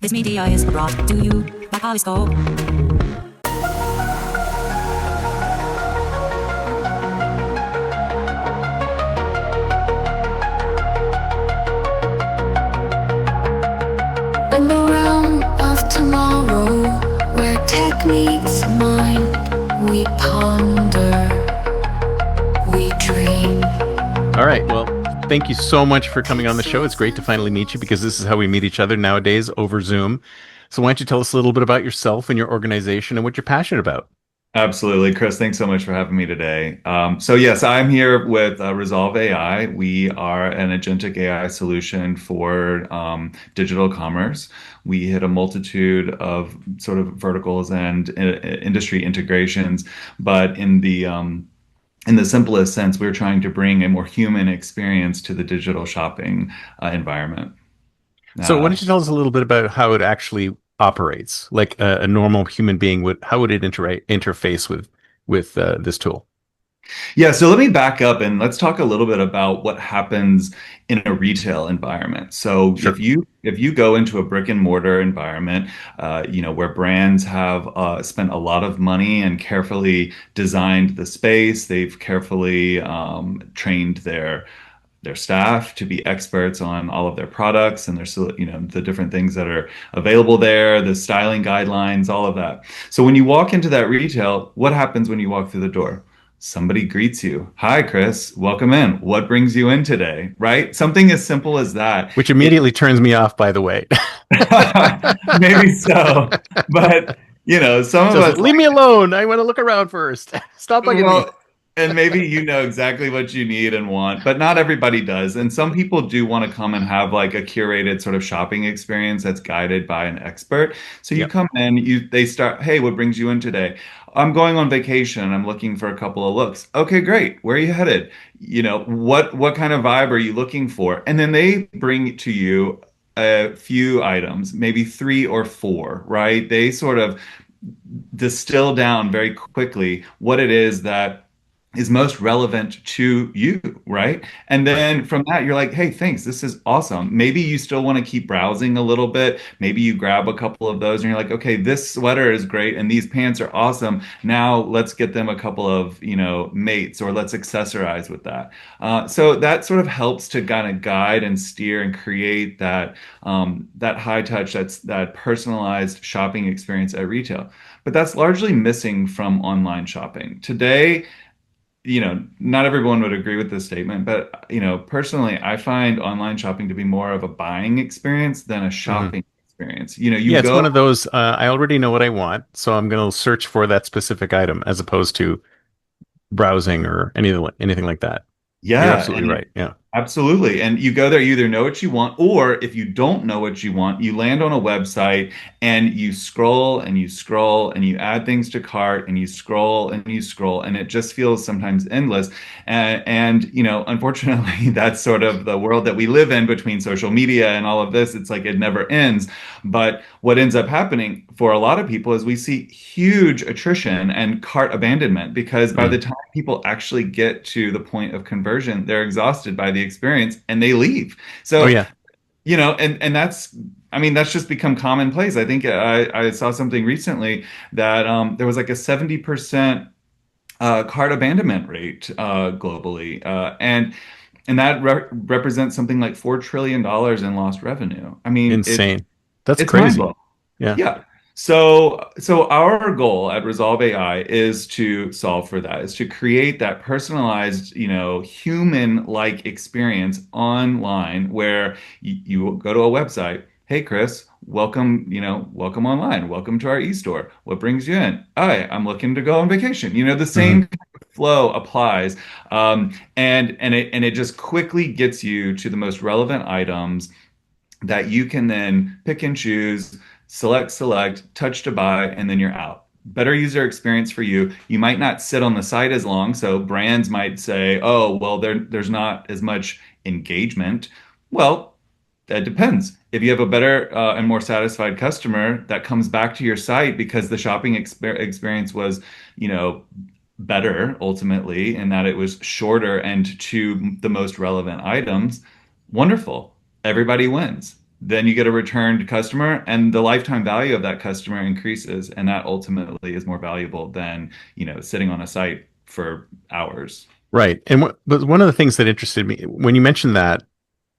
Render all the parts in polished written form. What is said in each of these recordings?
This media is brought to you by Polyscope. In the realm of tomorrow, where techniques mind, we ponder, we dream. All right. Well, thank you so much for coming on the show. It's great to finally meet you because this is how we meet each other nowadays over Zoom. So why don't you tell us a little bit about yourself and your organization and what you're passionate about? Absolutely, Chris. Thanks so much for having me today. So yes, I'm here with Rezolve AI. We are an agentic AI solution for digital commerce. We hit a multitude of sort of verticals and industry integrations, but in the simplest sense, we're trying to bring a more human experience to the digital shopping environment. So why Uh, don't you tell us a little bit about how it actually operates, like a normal human being would, how would it interface with this tool? Yeah, so let me back up and let's talk a little bit about what happens in a retail environment. So Sure. if you go into a brick and mortar environment, where brands have spent a lot of money and carefully designed the space, they've carefully trained their staff to be experts on all of their products and the different things that are available there, the styling guidelines, all of that. So when you walk into that retail, what happens when you walk through the door? Somebody greets you. Hi, Chris. Welcome in. What brings you in today? Right? Something as simple as that. Which It, immediately turns me off, by the way. maybe so, but some of Says, us leave me alone. I want to look around first. Stop bugging me. well, and maybe you know exactly what you need and want, but not everybody does. And some people do want to come and have like a curated sort of shopping experience that's guided by an expert. So you Yep. come in, they start, hey, what brings you in today? I'm going on vacation. I'm looking for a couple of looks. Okay, great. Where are you headed? What kind of vibe are you looking for? And then they bring to you a few items, maybe three or four, right? They sort of distill down very quickly what it is that is most relevant to you, right? And Right. then from that, you're like, hey, thanks, this is awesome. Maybe you still want to keep browsing a little bit. Maybe you grab a couple of those and you're like, okay, this sweater is great and these pants are awesome. Now let's get them a couple of, mates or let's accessorize with that. So that sort of helps to kind of guide and steer and create that high touch, that personalized shopping experience at retail. But that's largely missing from online shopping. Today, not everyone would agree with this statement, but personally, I find online shopping to be more of a buying experience than a Mhm. shopping experience. You Yeah, it's go, one of those, I already know what I want, so I'm going to search for that specific item as opposed to browsing or anything like that. You're yeah, absolutely right. Yeah. absolutely. And you go there, you either know what you want, or if you don't know what you want, you land on a website and you scroll and you scroll and you add things to cart and you scroll and you scroll, and it just feels sometimes endless. And unfortunately, that's sort of the world that we live in between social media and all of this. It's like it never ends. But what ends up happening for a lot of people is we see huge attrition and cart abandonment because by the Mm. time people actually get to the point of conversion, they're exhausted by the experience and they leave. Oh So, yeah. and that's, I mean, that's just become commonplace. I think I saw something recently that there was like a 70% cart abandonment rate globally. And that represents something like $4 trillion in lost revenue. I mean, Insane. That's it's mind crazy. blowing. Yeah. Yeah. So our goal at Resolve AI is to solve for that, is to create that personalized, human-like experience online where you go to a website. Hey, Chris, welcome, welcome online. Welcome to our e-store. What brings you in? Hi, I'm looking to go on vacation. The Hmm. same kind of flow applies, and it just quickly gets you to the most relevant items that you can then pick and choose, select, touch to buy, and then you're out. Better user experience for you. You might not sit on the site as long, so brands might say, "Oh, well, there's not as much engagement." Well, that depends. If you have a better and more satisfied customer that comes back to your site because the shopping experience was, you know, better ultimately, in that it was shorter and to the most relevant items, wonderful. Everybody wins. then you get a returned customer, and the lifetime value of that customer increases, and that ultimately is more valuable than, sitting on a site for hours. Right. And but one of the things that interested me when you mentioned that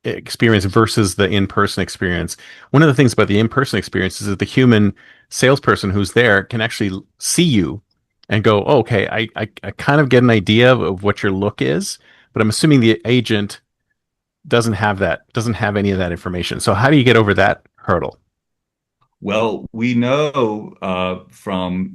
experience versus the in-person experience, one of the things about the in-person experience is that the human salesperson who's there can actually see you and go, oh, okay, I kind of get an idea of what your look is, but I'm assuming the agent doesn't have any of that information. So how do you get over that hurdle? Well, we know from,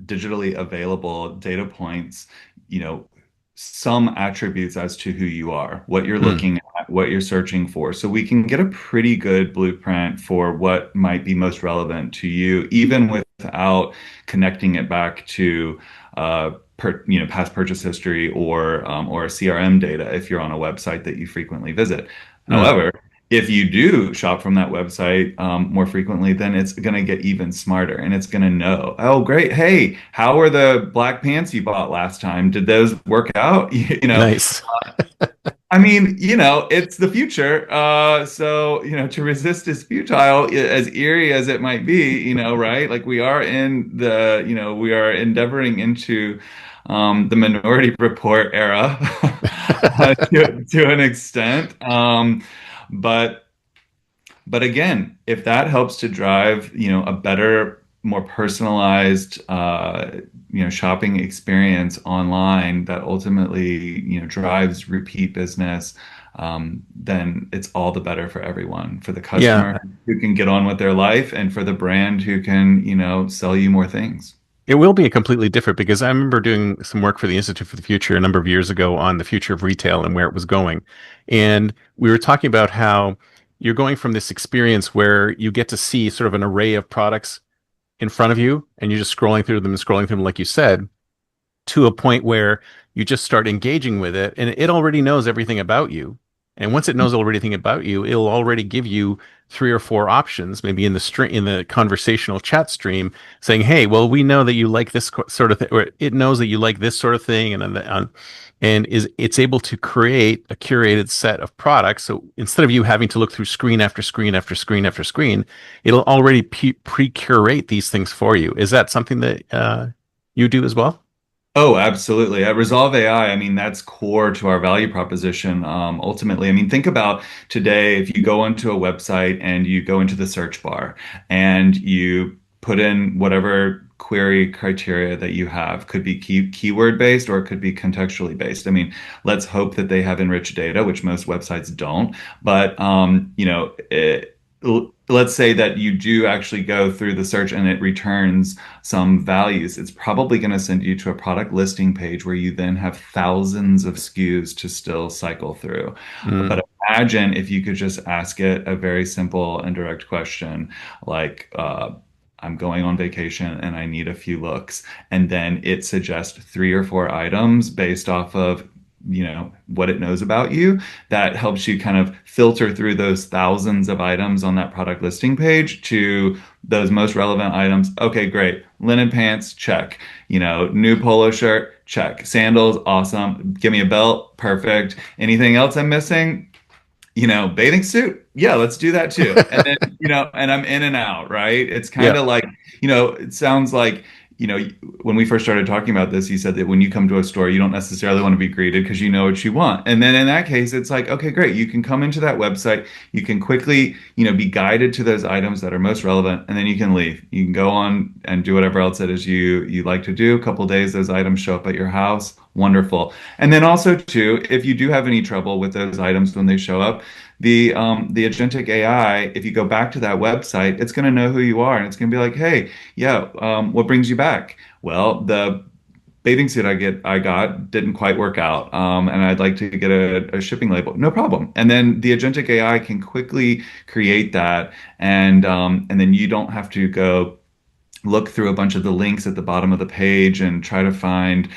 digitally available data points, you know, some attributes as to who you are, what you're Hmm. looking at, what you're searching for. So we can get a pretty good blueprint for what might be most relevant to you, even without connecting it back to past purchase history or CRM data if you're on a website that you frequently visit. Hmm. However, if you do shop from that website more frequently, then it's going to get even smarter and it's going to know, oh, great. Hey, how were the black pants you bought last time? Did those work out? Nice. I mean, it's the future. So, to resist is futile, as eerie as it might be, right? Like we are endeavoring into the Minority Report era to an extent. But but again, if that helps to drive, a better, more personalized, shopping experience online that ultimately, drives repeat business, then it's all the better for everyone, for the Yeah, customer who can get on with their life and for the brand who can, sell you more things. it will be a completely different because I remember doing some work for the Institute for the Future a number of years ago on the future of retail and where it was going. And we were talking about how you're going from this experience where you get to see sort of an array of products in front of you and you're just scrolling through them, like you said, to a point where you just start engaging with it and it already knows everything about you. And once it knows everything about you, it'll already give you three or four options, maybe in the stream, in the conversational chat stream, saying, "Hey, well, we know that you like this sort of thing," or it knows that you like this sort of thing, and it's able to create a curated set of products. So instead of you having to look through screen after screen after screen after screen, it'll already pre-curate these things for you. Is that something that you do as well? Oh, absolutely. At Rezolve AI, I mean, that's core to our value proposition. Ultimately, I mean, think about today, if you go onto a website and you go into the search bar and you put in whatever query criteria that you have, could be keyword based or it could be contextually based. I mean, let's hope that they have enriched data, which most websites don't. But, let's say that you do actually go through the search and it returns some values. It's probably going to send you to a product listing page where you then have thousands of SKUs to still cycle through. Mm, But imagine if you could just ask it a very simple and direct question like, I'm going on vacation and I need a few looks. And then it suggests three or four items based off of, what it knows about you, that helps you kind of filter through those thousands of items on that product listing page to those most relevant items. Okay, great. Linen pants, check. New polo shirt, check. Sandals, awesome. Give me a belt, perfect. Anything else I'm missing? Bathing suit. Yeah, let's do that too. And then, and I'm in and out, right? It's kind yeah. of like, it sounds like, when we first started talking about this, you said that when you come to a store, you don't necessarily want to be greeted because you know what you want. And then in that case, it's like, okay, great. You can come into that website. You can quickly, be guided to those items that are most relevant, and then you can leave. You can go on and do whatever else it is you like to do. A couple of days, those items show up at your house. Wonderful. And then also too, if you do have any trouble with those items when they show up, the Agentic AI, if you go back to that website, it's going to know who you are and it's going to be like, hey, yeah, what brings you back? Well, the bathing suit I got didn't quite work out, and I'd like to get a shipping label. No problem. And then the Agentic AI can quickly create that, and then you don't have to go look through a bunch of the links at the bottom of the page and try to find,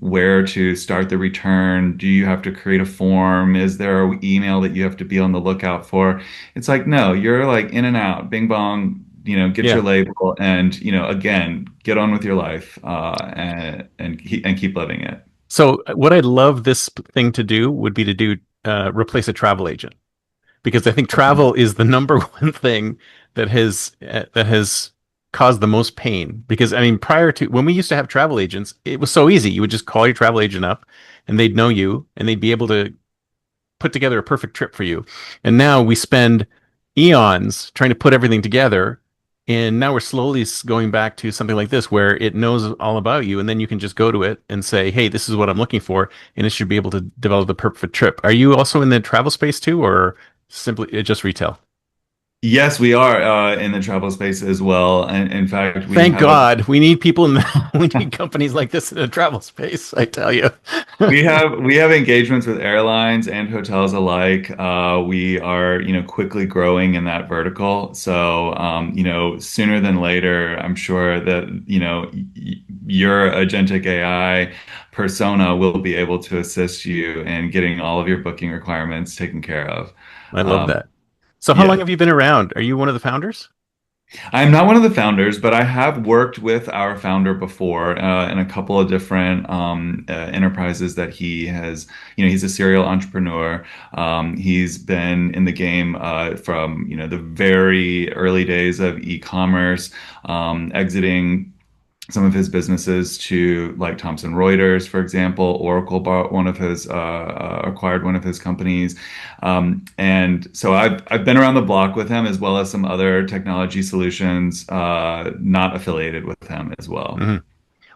where to start the return. Do you have to create a form? Is there an email that you have to be on the lookout for? It's like, no, you're like in and out, bing bong, get your Yeah. label and, again, get on with your life, and keep living it. So what I'd love this thing to do would be to do replace a travel agent. because I think travel is the number one thing that has caused the most pain. Because I mean, prior to when we used to have travel agents, it was so easy. You would just call your travel agent up, and they'd know you, and they'd be able to put together a perfect trip for you. And now we spend eons trying to put everything together. And now we're slowly going back to something like this where it knows all about you. And then you can just go to it and say, hey, this is what I'm looking for. And it should be able to develop the perfect trip. Are you also in the travel space too, or simply just retail? Yes, we are in the travel space as well. And in fact, we Thank have a God. We need people in we need companies like this in the travel space, I tell you. we have engagements with airlines and hotels alike. We are, quickly growing in that vertical. So, sooner than later, I'm sure that, your agentic AI persona will be able to assist you in getting all of your booking requirements taken care of. I love Um, that. So how long yeah. have you been around? Are you one of the founders? I'm not one of the founders, but I have worked with our founder before in a couple of different enterprises that he has. He's a serial entrepreneur. He's been in the game from, the very early days of e-commerce, exiting some of his businesses to like Thomson Reuters, for example. Oracle bought acquired one of his companies, and so I've been around the block with him as well as some other technology solutions not affiliated with him as well. Hmm.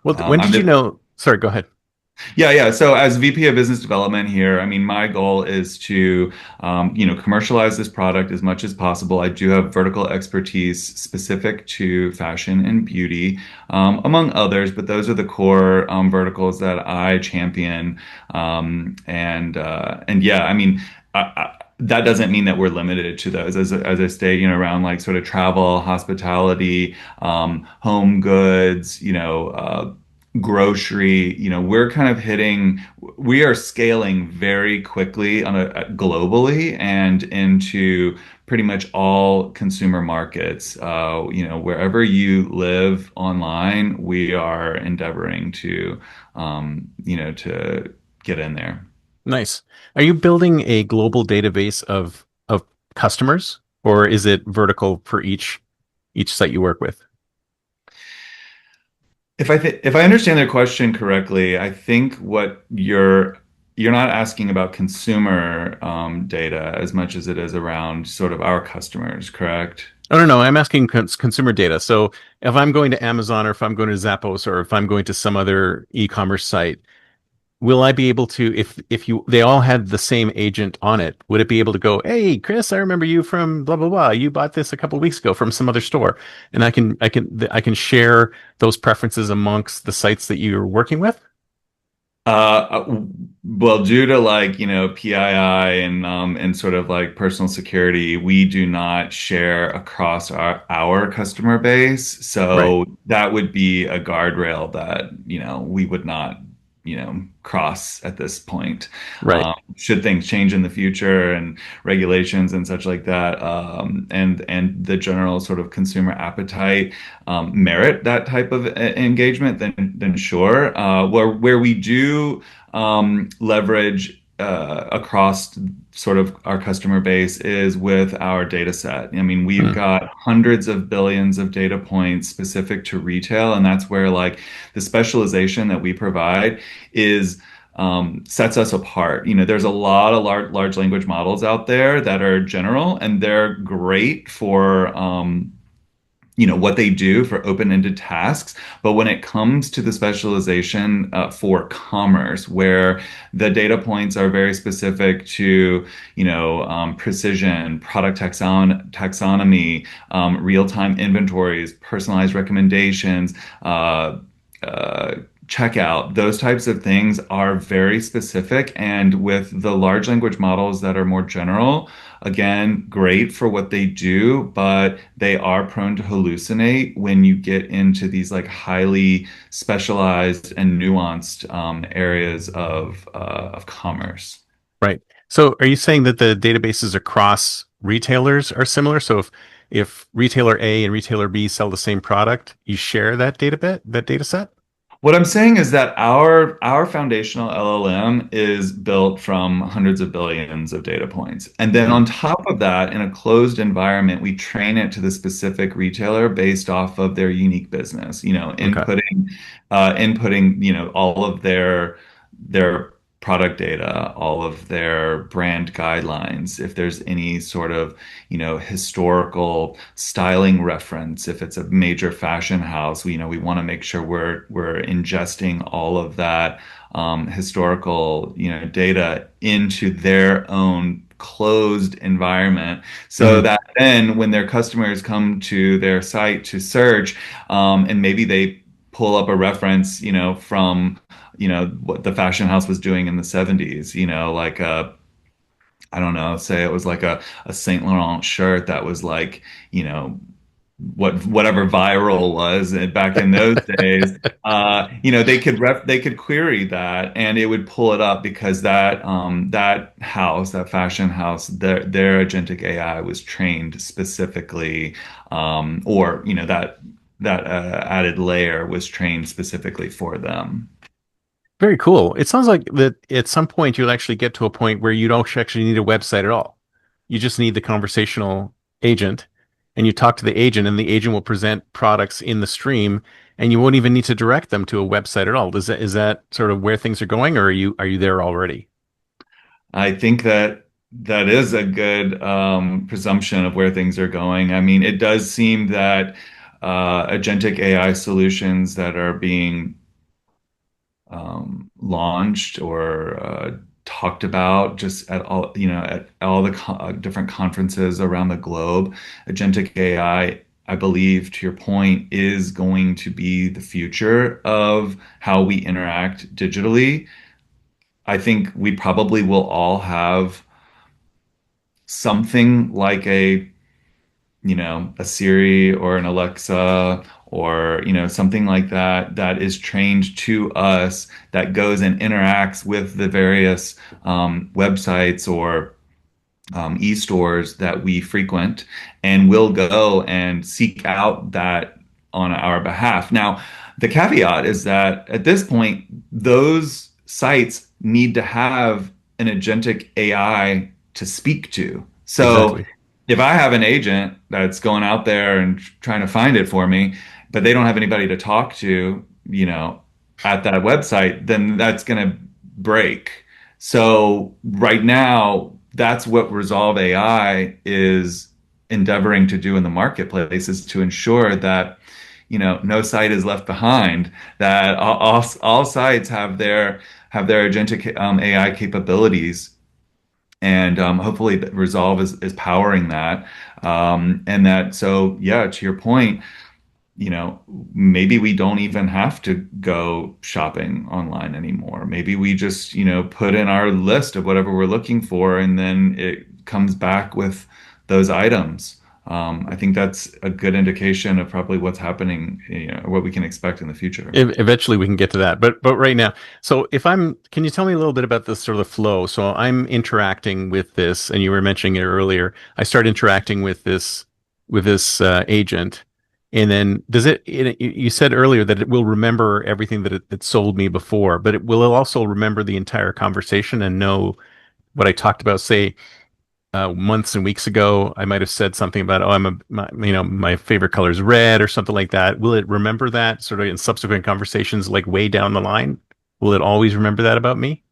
Well, when I'm did you the know? Sorry, go ahead. Yeah, yeah. So as VP of Business Development here, I mean, my goal is to, commercialize this product as much as possible. I do have vertical expertise specific to fashion and beauty, among others, but those are the core verticals that I champion. And yeah, I mean, that doesn't mean that we're limited to those. As I stay, around like sort of travel, hospitality, home goods, grocery, we're kind of we are scaling very quickly globally and into pretty much all consumer markets. Wherever you live online, we are endeavoring to get in there. Nice. Are you building a global database of customers, or is it vertical for each site you work with? If I understand the question correctly, I think what you're not asking about consumer data as much as it is around sort of our customers, correct? Oh, no, no, I'm asking consumer data. So if I'm going to Amazon or if I'm going to Zappos or if I'm going to some other e-commerce site, will I be able to, if you they all had the same agent on it, would it be able to go, "Hey, Chris, I remember you from blah blah blah. You bought this a couple of weeks ago from some other store," and I can share those preferences amongst the sites that you're working with? Well, due to like, PII and sort of like personal security, we do not share across our customer base. Right, So that would be a guardrail that, we would not, cross at this point. right, Should things change in the future and regulations and such like that, and the general sort of consumer appetite merit that type of engagement, then sure. Where we do leverage across sort of our customer base is with our data set. I mean, we've mm, got hundreds of billions of data points specific to retail, and that's where like the specialization that we provide is sets us apart. There's a lot of large language models out there that are general, and they're great for what they do for open-ended tasks. But when it comes to the specialization for commerce, where the data points are very specific to, precision, product taxonomy, real-time inventories, personalized recommendations, checkout, those types of things are very specific. And with the large language models that are more general, again, great for what they do, but they are prone to hallucinate when you get into these like highly specialized and nuanced areas of commerce. right. So are you saying that the databases across retailers are similar? So if retailer A and retailer B sell the same product, you share that data set? What I'm saying is that our foundational LLM is built from hundreds of billions of data points. And then Hmm. on top of that, in a closed environment, we train it to the specific retailer based off of their unique business, Okay. inputting, all of their product data, all of their brand guidelines, if there's any sort of, historical styling reference, if it's a major fashion house, we want to make sure we're ingesting all of that historical, data into their own closed environment so Hmm. that then when their customers come to their site to search, and maybe they pull up a reference, from, what the fashion house was doing in the 70s, like I don't know, say it was like a Saint Laurent shirt that was like, whatever viral was back in those days. They could query that and it would pull it up because that fashion house, their agentic AI was trained specifically, or that added layer was trained specifically for them. Very cool. It sounds like that at some point you'll actually get to a point where you don't actually need a website at all. You just need the conversational agent, and you talk to the agent, and the agent will present products in the stream, and you won't even need to direct them to a website at all. Is that sort of where things are going, or are you there already? I think that that is a good presumption of where things are going. I mean, it does seem that agentic AI solutions that are being launched or talked about just at all the different conferences around the globe, agentic I believe, to your point, is going to be the future of how we interact digitally. I think we probably will all have something like a Siri or an Alexa or, something like that that is trained to us that goes and interacts with the various websites or e-stores that we frequent and will go and seek out that on our behalf. Now, the caveat is that at this point, those sites need to have an agentic AI to speak to. So Exactly. if I have an agent that's going out there and trying to find it for me, but they don't have anybody to talk to, at that website, then that's going to break. So right now, that's what Rezolve AI is endeavoring to do in the marketplace is to ensure that, no site is left behind, that all sites have their agentic AI capabilities and hopefully Resolve is powering that. And that, so yeah, to your point, maybe we don't even have to go shopping online anymore. Maybe we just, put in our list of whatever we're looking for, and then it comes back with those items. I think that's a good indication of probably what's happening, what we can expect in the future. Eventually we can get to that, but right now, so can you tell me a little bit about this sort of flow? So I'm interacting with this, and you were mentioning it earlier. I start interacting with this agent, and then you said earlier that it will remember everything that it sold me before, but will it also remember the entire conversation and know what I talked about? Say months and weeks ago, I might have said something about, oh, my favorite color is red or something like that. Will it remember that sort of in subsequent conversations, like way down the line? Will it always remember that about me?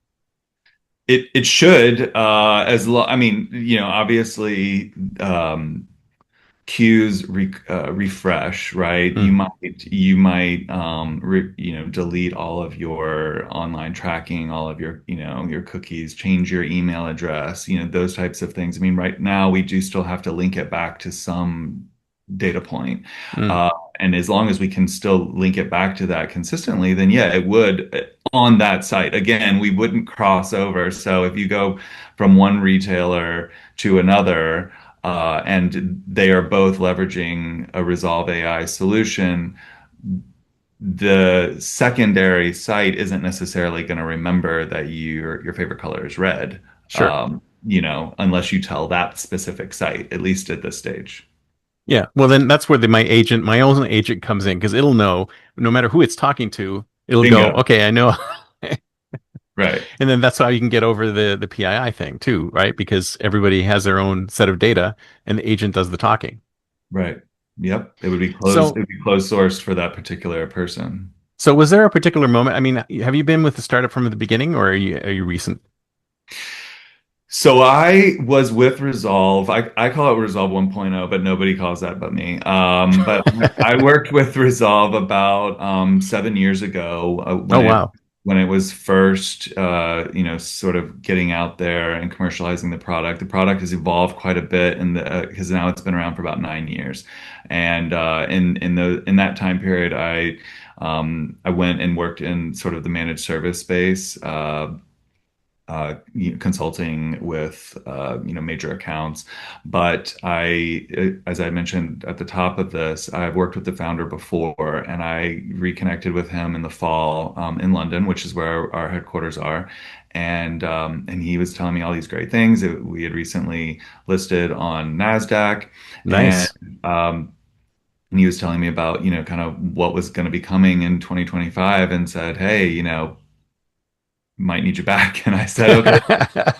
It should, I mean, obviously, queues refresh, right? Mm, You might delete all of your online tracking, all of your cookies, change your email address, those types of things. I mean, right now we do still have to link it back to some data point. mm, Uh, and as long as we can still link it back to that consistently, then yeah, it would on that site. Again, we wouldn't cross over. So if you go from one retailer to another, and they are both leveraging a Resolve AI solution, the secondary site isn't necessarily going to remember that your favorite color is red, sure. unless you tell that specific site, at least at this stage. Yeah. Well, then that's where my own agent comes in because it'll know no matter who it's talking to. It'll go, Bingo. okay, I know. Right. And then that's how you can get over the PII thing too, right? Because everybody has their own set of data and the agent does the talking. Right. Yep. It would be closed. It So, would be closed sourced for that particular person. so was there a particular moment? I mean, have you been with the startup from the beginning or are you recent? So I was with Rezolve. I call it Rezolve 1.0, but nobody calls that but me. But I worked with Rezolve about 7 years ago Oh, wow. when it was first sort of getting out there and commercializing the product. The product has evolved quite a bit, and because now it's been around for about 9 years. And in that time period, I went and worked in sort of the managed service space. Consulting with major accounts. But as I mentioned at the top of this, I've worked with the founder before, and I reconnected with him in the fall in London, which is where our headquarters are. And he was telling me all these great things. We had recently listed on NASDAQ, and Nice. um, and he was telling me about kind of what was going to be coming in 2025, and said, "Hey, might need you back." And I said, "Okay,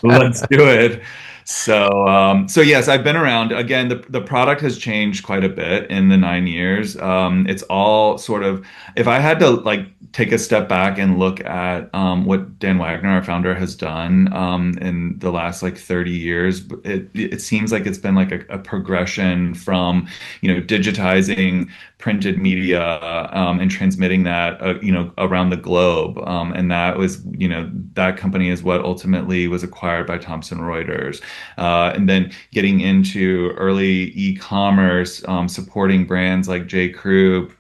let's do it." So yes, I've been around. Again, the product has changed quite a bit in the 9 years. It's all sort of, if I had to like take a step back and look at what Dan Wagner, our founder, has done in the last like 30 years, it seems like it's been like a progression from, digitizing printed media and transmitting that around the globe, and that was that company is what ultimately was acquired by Thomson Reuters, and then getting into early e-commerce, supporting brands like J. Crew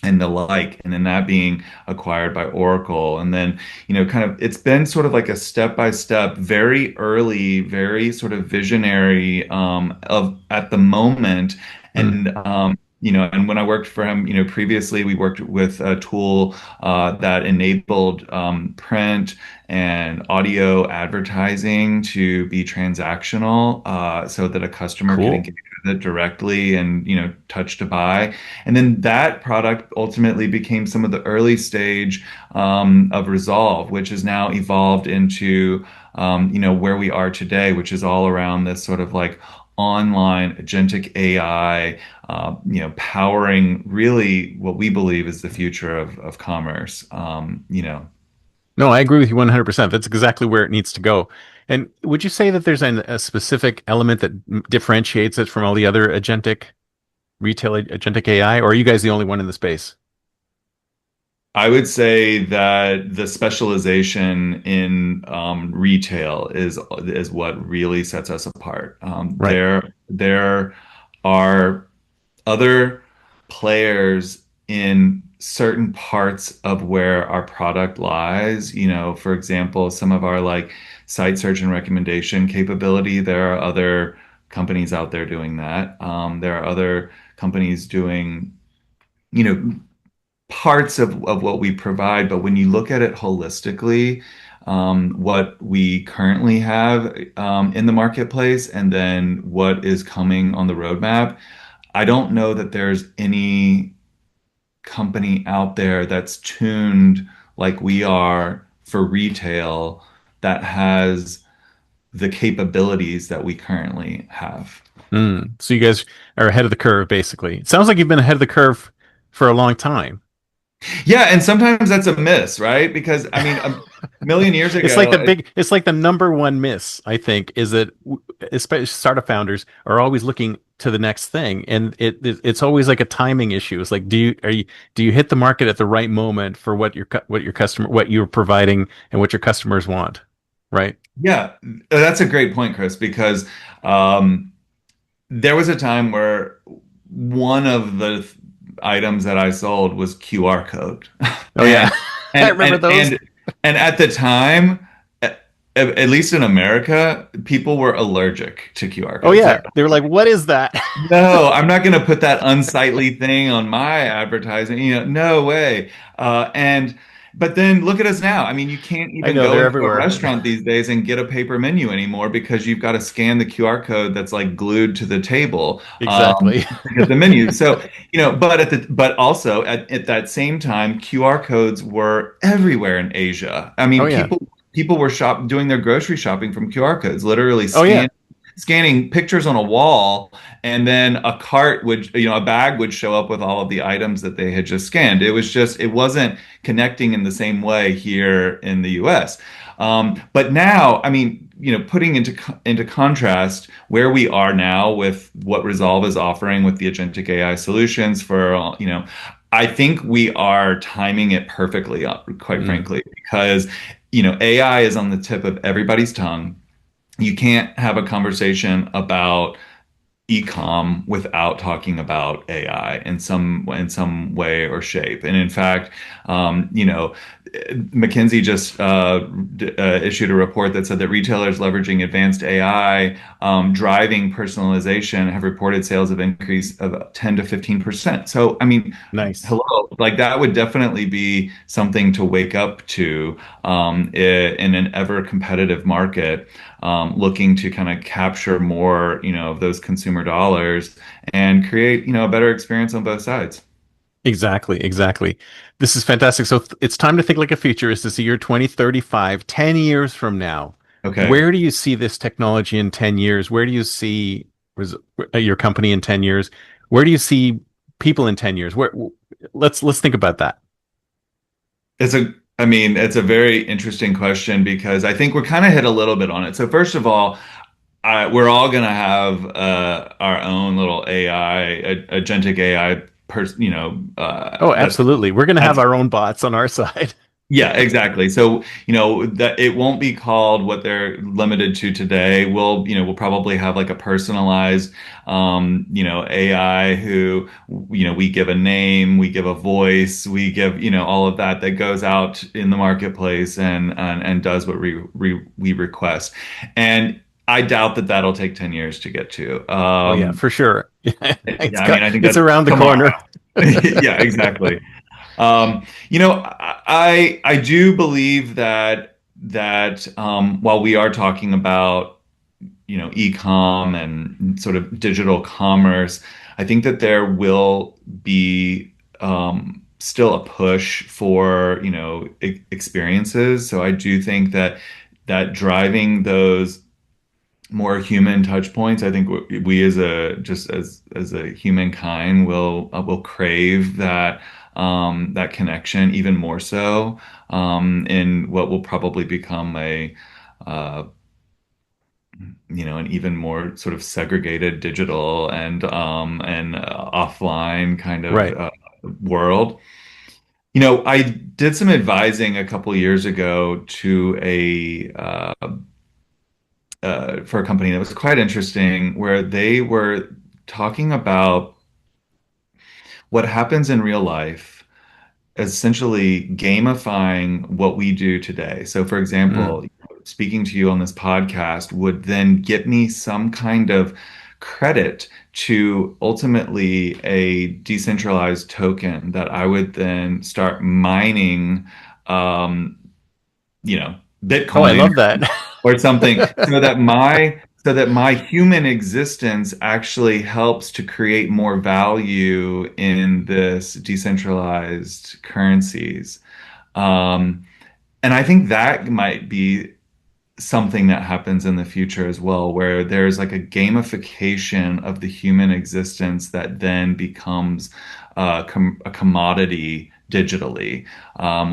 and the like, and then that being acquired by Oracle. And then, kind of, it's been sort of like a step by step, very early, very sort of visionary of at the moment. Hmm. And, and when I worked for him, previously we worked with a tool that enabled print and audio advertising to be transactional, so that a customer could Cool. engage with it directly and, touch to buy. And then that product ultimately became some of the early stage of Resolve, which has now evolved into where we are today, which is all around this sort of like online agentic AI, powering really what we believe is the future of commerce. No, I agree with you 100%. That's exactly where it needs to go. And would you say that there's a specific element that differentiates it from all the other agentic AI, or are you guys the only one in the space? I would say that the specialization in retail is what really sets us apart. Right. There are other players in certain parts of where our product lies. For example, some of our like site search and recommendation capability. There are other companies out there doing that. There are other companies doing, you know, parts of what we provide, but when you look at it holistically, what we currently have in the marketplace and then what is coming on the roadmap, I don't know that there's any company out there that's tuned like we are for retail that has the capabilities that we currently have. Mm. So you guys are ahead of the curve, basically. It sounds like you've been ahead of the curve for a long time. Yeah, and sometimes that's a miss, right? Because I mean, a million years It's like ago, it's like the number one miss, I think, is that especially startup founders are always looking to the next thing, and it's always like a timing issue. It's like, do you hit the market at the right moment for what your customer, what you're providing, and what your customers want, right? yeah, that's a great point, Chris, because um, there was a time where one of the items that I sold was QR code. Oh yeah, And I and remember and those. and and at the time, at least in America, people were allergic to QR Oh codes. They're yeah, they were like, "What is that?" no, I'm not going to put that unsightly thing on my advertising. No way. And But then look at us now. I mean, you can't I even know go they're into a everywhere. restaurant these days and get a paper menu anymore because you've got to scan the QR code that's like glued to the table Exactly. to get the menu. So, but also at that same time, QR codes were everywhere in Asia. I Oh mean, yeah. people were doing their grocery shopping from QR codes, literally Oh yeah. scanning pictures on a wall, and then a cart would, a bag would show up with all of the items that they had just scanned. It wasn't connecting in the same way here in the US. But now, I mean, putting into contrast where we are now with what Resolve is offering with the agentic AI solutions for, I think we are timing it perfectly, quite Mm. frankly, because, AI is on the tip of everybody's tongue. You can't have a conversation about e-com without talking about AI in some way or shape. And in fact, McKinsey just issued a report that said that retailers leveraging advanced AI driving personalization have reported sales of increase of 10 to 15%. So, I mean, Nice. hello, like that would definitely be something to wake up to in an ever competitive market, looking to kind of capture more, of those consumer dollars and create, a better experience on both sides. Exactly, exactly. This is fantastic. So it's time to think like a futurist. This is the year 2035, 10 years from now. Okay. Where do you see this technology in 10 years? Where do you see res- your company in 10 years? Where do you see people in 10 years? Let's think about that. I mean, it's a very interesting question because I think we're kind of hit a little bit on it. So first of all, we're all gonna have our own little AI, agentic AI, Oh, that's absolutely. We're going to have that's our own bots on our side. yeah, exactly. So, that it won't be called what they're limited to today. We'll probably have like a personalized, AI who, we give a name, we give a voice, we give, all of that goes out in the marketplace and does what we request. And I doubt that that'll take 10 years to get to. Oh yeah, for sure. Yeah, I mean, I think It's that's around the tomorrow. corner. Yeah, exactly. I do believe that while we are talking about e-com and sort of digital commerce, I think that there will be still a push for experiences. So I do think that driving those more human touch points. I think we as a humankind will crave that connection even more so in what will probably become uh, an even more sort of segregated digital and offline kind of Right. world. I did some advising a couple years ago to a for a company that was quite interesting, where they were talking about what happens in real life, essentially gamifying what we do today. So, for Mm. example, speaking to you on this podcast would then get me some kind of credit to ultimately a decentralized token that I would then start mining, um, you know, Oh, I Bitcoin love that. or something, so that my human existence actually helps to create more value in this decentralized currencies. Um, and I think that might be something that happens in the future as well, where there's like a gamification of the human existence that then becomes a commodity digitally,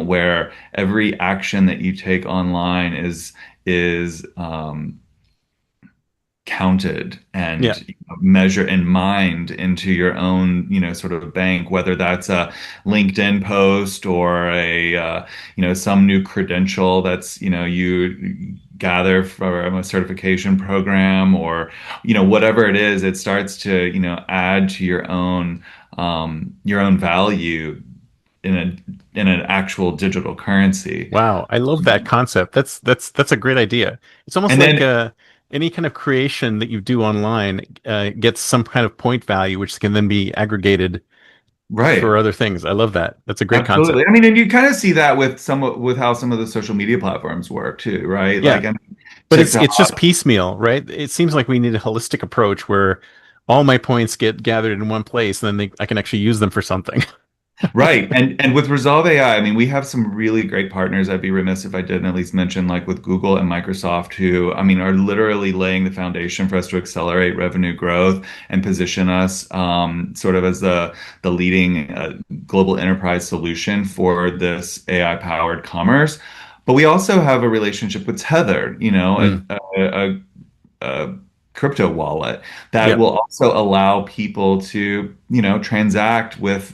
where every action that you take online is counted Yeah. and measured and mined into your own, sort of bank, whether that's a LinkedIn post or some new credential that's, you gather from a certification program or, whatever it is, it starts to, add to your own value in an actual digital currency. Wow, I love that concept. That's a great idea. It's almost And like then any kind of creation that you do online gets some kind of point value, which can then be aggregated Right. for other things. I love that. That's a great Absolutely. concept. I mean, and you kind of see that with how some of the social media platforms work too, right? Yeah. Like, I mean, But it's just TikTok. piecemeal, right? It seems like we need a holistic approach where all my points get gathered in one place, and then I can actually use them for something. Right. And with Resolve AI, I mean, we have some really great partners. I'd be remiss if I didn't at least mention, like with Google and Microsoft, who, I mean, are literally laying the foundation for us to accelerate revenue growth and position us sort of as the leading global enterprise solution for this AI powered commerce. But we also have a relationship with Tether, Mm. a crypto wallet that Yep. will also allow people to, transact with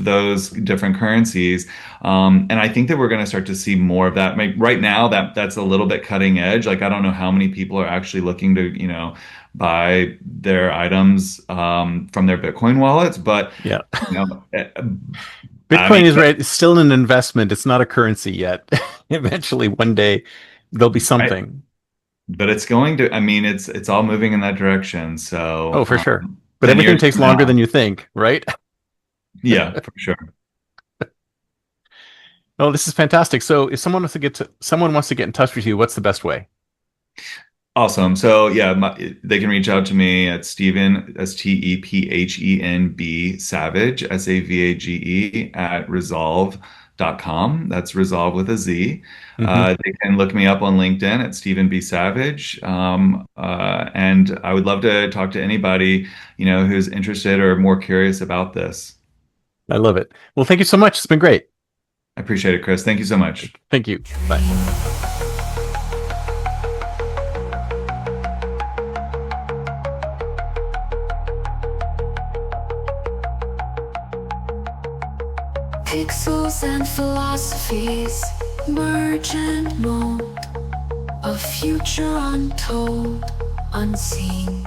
those different currencies. And I think that we're going to start to see more of that. Like, right now, that's a little bit cutting edge. Like, I don't know how many people are actually looking to, buy their items from their Bitcoin wallets, but Yeah. you know, eh, I Bitcoin mean, is right. It's still an investment. It's not a currency yet. Eventually, one day, there'll be right. something. But it's going to. I mean, it's all moving in that direction. Oh, So, for sure. But 10 years everything takes from longer than now, you think, right? yeah, for sure. Oh, this is fantastic. So, if someone wants to get in touch with you, what's the best way? Awesome. So yeah, they can reach out to me at Stephen, Stephenb Savage, Savage at resolve.com. That's resolve with a Z. Hmm. They can look me up on LinkedIn at Stephen B. Savage. And I would love to talk to anybody, who's interested or more curious about this. I love it. Well, thank you so much. It's been great. I appreciate it, Chris. Thank you so much. Thank you. Bye. Pixels and philosophies merge and mold, a future untold, unseen.